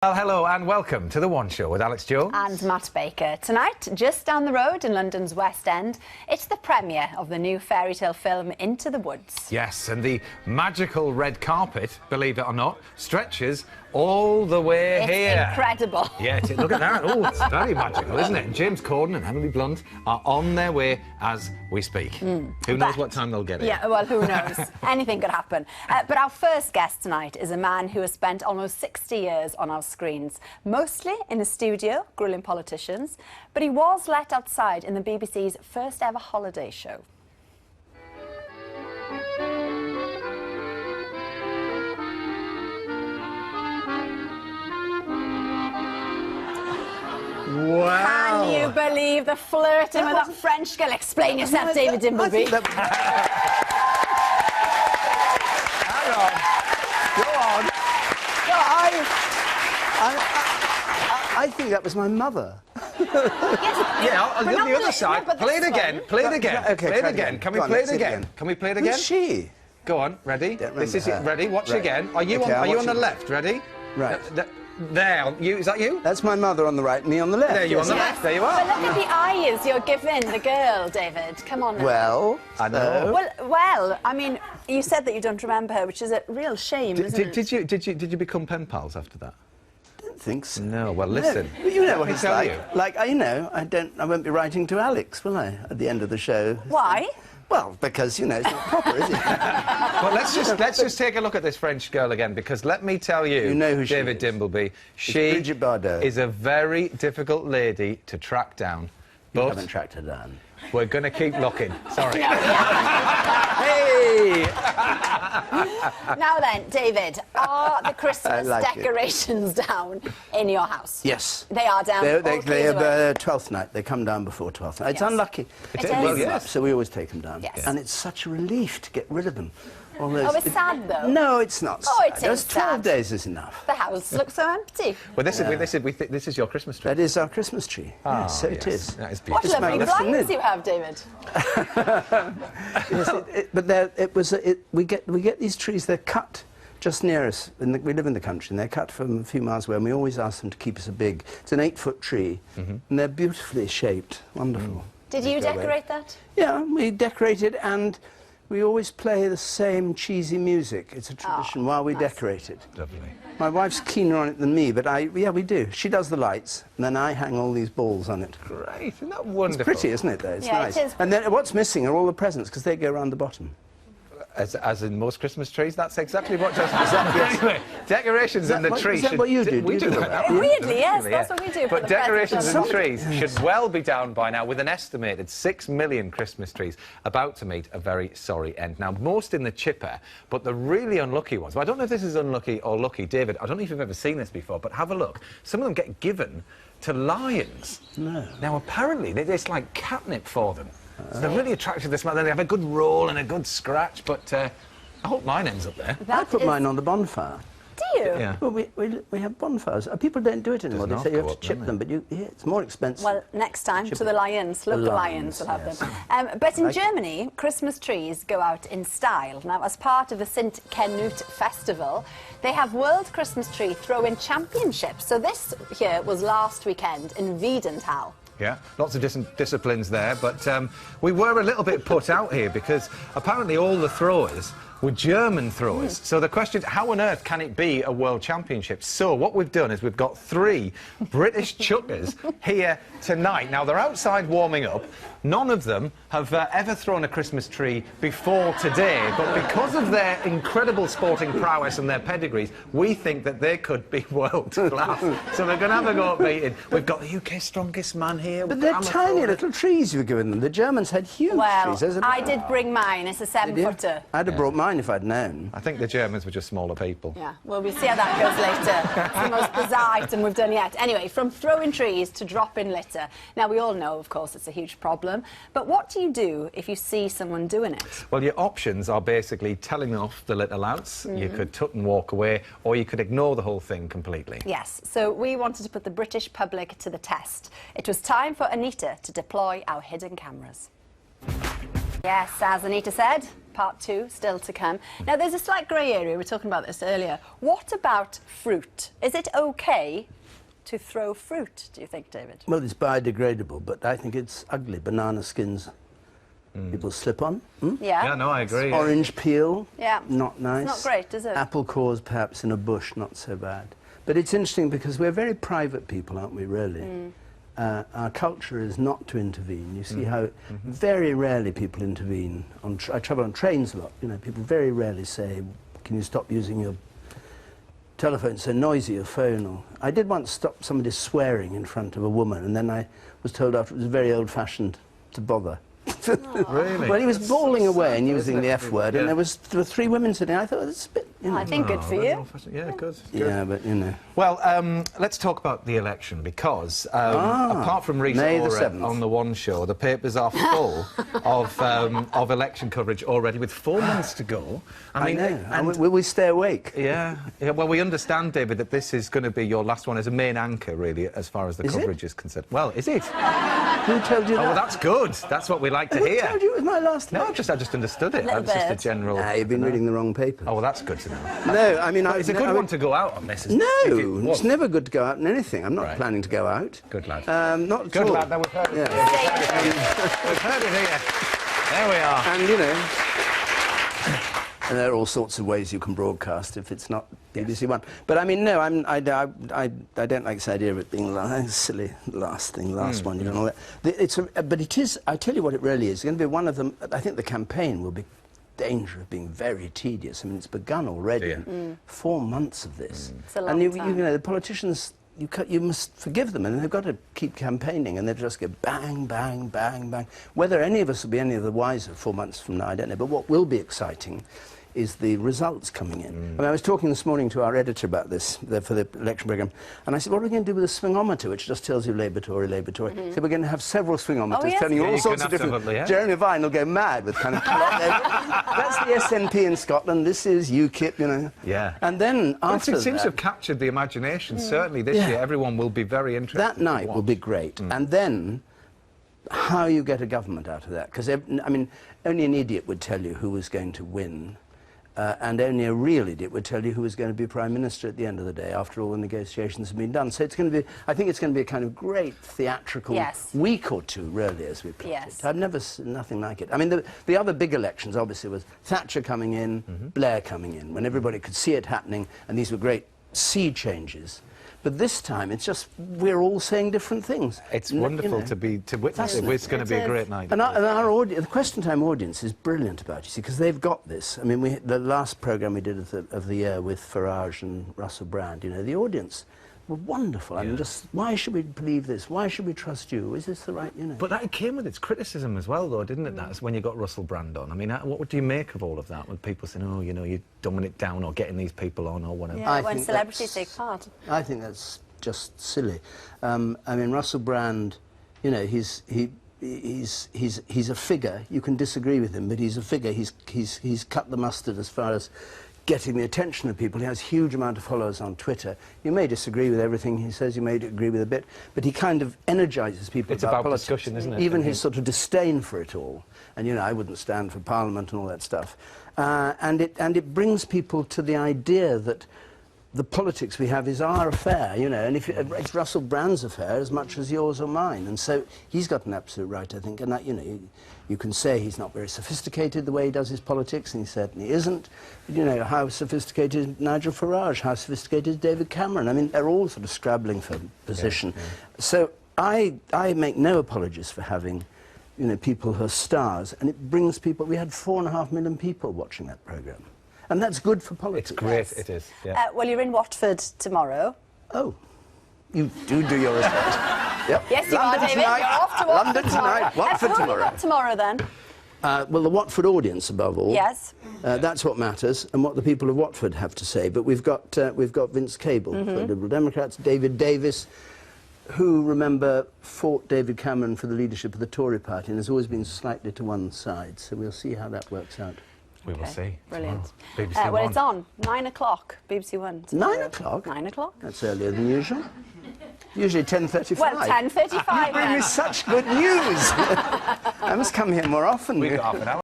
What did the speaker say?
Well, hello and welcome to The One Show with Alex Jones and Matt Baker. Tonight, just down the road in London's West End, it's the premiere of the new fairy tale film Into the Woods. Yes, and the magical red carpet, believe it or not, stretches all the way here. It's incredible. Yeah, look at that. Oh, it's very magical, isn't it? And James Corden and Emily Blunt are on their way as we speak. Who knows what time they'll get here? Yeah, well, who knows? Anything could happen. But our first guest tonight is a man who has spent almost 60 years on our screens, mostly in a studio, grilling politicians, but he was let outside in the BBC's first ever holiday show. Wow. Can you believe the flirting with that French girl? Explain yourself, David Dimpleby. Hang on. Go on. I think that was my mother. Yeah, on the other side. No, play it again. Play it again. Okay, play it again. Can we play it again? Can we play it again? Who's she? Go on. Ready? This is it. Ready? Watch Right. again. Are you Okay, on? Are you on the watching. left? Ready? Right. There. You. Is that you? That's my mother on the right, me on the left. There you are on the left. There you are. But look at the eyes you're giving the girl, David. Come on now. Well, I know. Well, I mean, you said that you don't remember her, which is a real shame, isn't it? Did you become pen pals after that? I don't think so. No. Well, listen. No, you know what it's tell like. you. Like, I won't be writing to Alex, will I, at the end of the show? Why? Well, because, you know, it's not proper, is it? Well, let's just take a look at this French girl again, because let me tell you, You know who she David is. Dimpleby, Bridget Bardot. is a very difficult lady to track down. You But haven't tracked her down. we're going to keep looking. Sorry. Hey! Now then, David, are the Christmas like it. decorations down in your house? Yes. They are down. They all have three as well. 12th night. They come down before 12th night. It's Yes. unlucky. It is. Well, yes. So we always take them down. Yes. And it's such a relief to get rid of them. All those... Oh, it's sad, though. No, it's not Oh, sad. it is Just 12 sad. days is enough. The house looks so empty. Well, this is your Christmas tree. That is our Christmas tree. Yes, so it is. That is What beautiful. lovely magnificent, blinds isn't it? you have, David. Yes, we get these trees. They're cut just near us. We live in the country, and they're cut from a few miles away. And we always ask them to keep us a big. It's an 8-foot tree, and they're beautifully shaped. Wonderful. Did you decorate that? Yeah, we decorate it, and we always play the same cheesy music. It's a tradition while we decorate it. Lovely. My wife's keener on it than me, but yeah, we do. She does the lights, and then I hang all these balls on it. Great. Isn't that wonderful? It's pretty, isn't it, though? It's Yeah, nice. it is. And then what's missing are all the presents, because they go around the bottom. As in most Christmas trees, that's exactly what just Anyway, decorations in the tree is that what you do? We Do do you do that. that? Weirdly, yes, Yeah. that's what we do. But for the decorations in presents. the trees should well be down by now, with an estimated 6 million Christmas trees about to meet a very sorry end. Now, most in the chipper, but the really unlucky ones. Well, I don't know if this is unlucky or lucky, David. I don't know if you've ever seen this before, but have a look. Some of them get given to lions. No. Now, apparently, it's like catnip for them. So they're really attracted to this man. They have a good roll and a good scratch, but I hope mine ends up there. I That put is- mine on the bonfire. Do you? Yeah. Well, we have bonfires. People don't do it anymore. They Does say you not have go to up, chip don't them, but it's more expensive. Well, next time to the lions, local lions will have yes. them. But in Germany, Christmas trees go out in style. Now, as part of the St. Canute Festival, they have World Christmas Tree Throw-In Championships. So this here was last weekend in Wiedenthal. Yeah, lots of different disciplines there, but we were a little bit put out here because apparently all the throwers were German throwers. So the question is, how on earth can it be a world championship? So what we've done is we've got 3 British chuckers here tonight. Now, they're outside warming up. None of them have ever thrown a Christmas tree before today, but because of their incredible sporting prowess and their pedigrees, we think that they could be world class. So we're going to have a go at meeting. We've got the UK's strongest man here. But they're tiny little trees you were giving them. The Germans had huge Well, trees. There's I did bring mine. It's a 7-footer. I'd have brought mine if I'd known. I think the Germans were just smaller people. Yeah, well, we'll see how that goes later. It's the most bizarre item we've done yet. Anyway, from throwing trees to dropping litter. Now, we all know, of course, it's a huge problem. But what do you do if you see someone doing it? Well, your options are basically telling off the little outs. You could tut and walk away, or you could ignore the whole thing completely. Yes, so we wanted to put the British public to the test. It was time for Anita to deploy our hidden cameras. Yes, as Anita said, part 2 still to come. Now, there's a slight grey area. We were talking about this earlier. What about fruit? Is it OK to throw fruit, do you think, David? Well, it's biodegradable, but I think it's ugly. Banana skins, people slip on. Yeah. Yeah, no, I agree. Orange peel, Yeah. not nice. It's not great, is it? Apple cores, perhaps, in a bush, not so bad. But it's interesting because we're very private people, aren't we, really? Our culture is not to intervene. You see how very rarely people intervene. I travel on trains a lot. You know, people very rarely say, can you stop using your telephone so noisy, your phone? Or I did once stop somebody swearing in front of a woman, and then I was told after it was very old-fashioned to bother. Really? Well, he was bawling away and using isn't the it? F word, Yeah. and there were 3 women sitting. I thought, it's a bit, you know. I think good for you. Yeah, good. Yeah, but, you know. Well, let's talk about the election because apart from Rita May the Ora 7th. on the One Show, the papers are full of election coverage already with 4 months to go. I know. and Will we stay awake? yeah, well, we understand, David, that this is going to be your last one as a main anchor, really, as far as the Is it? coverage is concerned. Well, is it? Who told you that? Oh, well, that's good. That's what we like to Who hear. told you it was my last No, night? I just understood it. Little It's just a bit. general. Nah, you've been reading the wrong paper. Oh, well, that's good to know. No, I mean... It's a good one to go out on this, isn't No, it? If it was. it's never good to go out in anything. I'm not Right. planning to go out. Good lad. Not at Good all. lad. That we've heard it. Yeah. We've heard it here. There we are. And, you know... And there are all sorts of ways you can broadcast if it's not BBC One. But I mean, no, I don't like this idea of it being silly last thing, last one. You don't know that. But it is. I tell you what, it really is. It's going to be one of them. I think the campaign will be danger of being very tedious. I mean, it's begun already. Yeah. 4 months of this, It's a long and you time. know, the politicians. You must forgive them, and they've got to keep campaigning, and they just go bang, bang, bang, bang. Whether any of us will be any of the wiser 4 months from now, I don't know. But what will be exciting is the results coming in. I mean, I was talking this morning to our editor about this for the election programme, and I said, what are we going to do with the swingometer, which just tells you Labour Tory, Labour Tory? So we're going to have several swingometers Oh, yes. telling you Yeah, all you sorts can of have different... some of the- yeah. Jeremy Vine will go mad with kind of... That's the SNP in Scotland, this is UKIP, you know. Yeah. And then Well, after it seems to that... have captured the imagination, certainly this Yeah. year. Everyone will be very interested. That to night will watch. be great. And then how you get a government out of that. Because, I mean, only an idiot would tell you who was going to win. And only a real idiot would tell you who was going to be Prime Minister at the end of the day, after all the negotiations have been done. So it's going to be, I think it's going to be a kind of great theatrical Yes. week or two, really, as we plot Yes. it. I've never seen nothing like it. I mean, the other big elections, obviously, was Thatcher coming in, Blair coming in, when everybody could see it happening, and these were great sea changes. But this time, it's just, we're all saying different things. It's You wonderful know. to witness it. Fascinating. It's going to be a great night. And our audience, the Question Time audience is brilliant about it, you see, because they've got this. I mean, the last programme we did of the year with Farage and Russell Brand, you know, the audience were wonderful. I mean, just, why should we believe this? Why should we trust you? Is this the right, you know? But that came with its criticism as well, though, didn't it? That's when you got Russell Brand on. I mean, what do you make of all of that? When people saying, oh, you know, you're dumbing it down or getting these people on or whatever. Yeah, I when think celebrities that's- take part. I think that's just silly. I mean, Russell Brand, you know, he's a figure. You can disagree with him, but he's a figure. He's cut the mustard as far as getting the attention of people. He has a huge amount of followers on Twitter. You may disagree with everything he says, you may agree with a bit, but he kind of energises people It's about about politics. discussion, isn't it? Even And his sort of disdain for it all. And, you know, I wouldn't stand for Parliament and all that stuff. And it brings people to the idea that the politics we have is our affair, you know, and it's Russell Brand's affair as much as yours or mine. And so he's got an absolute right, I think, and that, you know, you can say he's not very sophisticated the way he does his politics, and he certainly isn't. But, you know, how sophisticated is Nigel Farage? How sophisticated is David Cameron? I mean, they're all sort of scrabbling for position. Yeah. So I make no apologies for having, you know, people who are stars, and it brings people. We had 4.5 million people watching that programme. And that's good for politics. It's great, Yes. it is. Yeah. Well, you're in Watford tomorrow. Oh, you do your research. Yep. Yes, you London are, David. tonight. You're off to Watford London tomorrow. tonight. Watford Who have you tomorrow. got tomorrow, then? Well, the Watford audience, above all. Yes. That's what matters, and what the people of Watford have to say. But we've got Vince Cable for Liberal Democrats, David Davis, who, remember, fought David Cameron for the leadership of the Tory party and has always been slightly to one side. So we'll see how that works out. We will see. Brilliant. tomorrow. BBC Well, One. it's on 9 o'clock, BBC One. 9 o'clock? 9 o'clock. That's earlier than usual. Usually 10:35. Well, 10:35 You bring me then. such good news. I must come here more often. We've got half an hour.